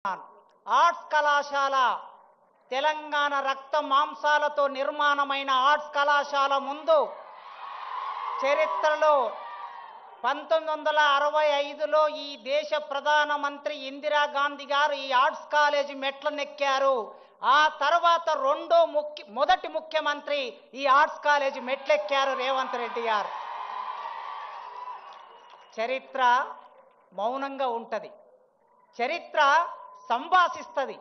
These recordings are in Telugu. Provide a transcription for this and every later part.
ఆర్ట్స్ కళాశాల తెలంగాణ రక్త మాంసాలతో నిర్మాణమైన ఆర్ట్స్ కళాశాల ముందు చరిత్రలో 1965లో ఈ దేశ ప్రధానమంత్రి ఇందిరాగాంధీ గారు ఈ ఆర్ట్స్ కాలేజీ మెట్లనెక్కారు. ఆ తర్వాత మొదటి ముఖ్యమంత్రి ఈ ఆర్ట్స్ కాలేజీ మెట్లెక్కారు రేవంత్ రెడ్డి గారు. చరిత్ర మౌనంగా ఉంటది, చరిత్ర సంభాషిస్తుంది,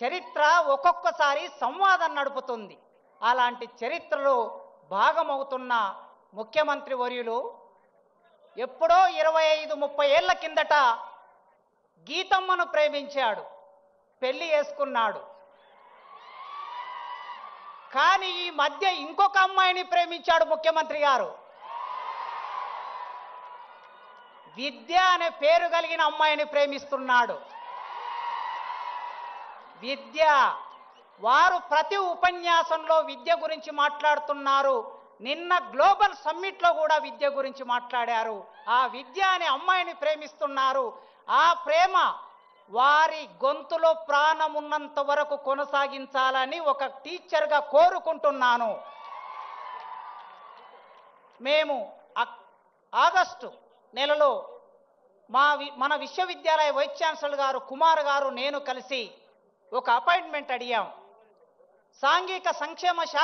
చరిత్ర ఒక్కొక్కసారి సంవాదం నడుపుతుంది. అలాంటి చరిత్రలో భాగమవుతున్న ముఖ్యమంత్రి వర్యులు ఎప్పుడో 25-30 ఏళ్ల కిందట గీతమ్మను ప్రేమించాడు, పెళ్లి చేసుకున్నాడు. కానీ ఈ మధ్య ఇంకొక అమ్మాయిని ప్రేమించాడు ముఖ్యమంత్రి గారు. విద్య అనే పేరు కలిగిన అమ్మాయిని ప్రేమిస్తున్నాడు. విద్య, వారు ప్రతి ఉపన్యాసంలో విద్య గురించి మాట్లాడుతున్నారు. నిన్న గ్లోబల్ సమ్మిట్లో కూడా విద్య గురించి మాట్లాడారు. ఆ విద్య అనే అమ్మాయిని ప్రేమిస్తున్నారు. ఆ ప్రేమ వారి గొంతులో ప్రాణం ఉన్నంత వరకు కొనసాగించాలని ఒక టీచర్గా కోరుకుంటున్నాను. మేము ఆగస్టు నెలలో మన విశ్వవిద్యాలయ వైస్ ఛాన్సలర్ గారు కుమార్ గారు నేను కలిసి ఒక అపాయింట్మెంట్ అడిగాం. సాంఘిక సంక్షేమ శాఖ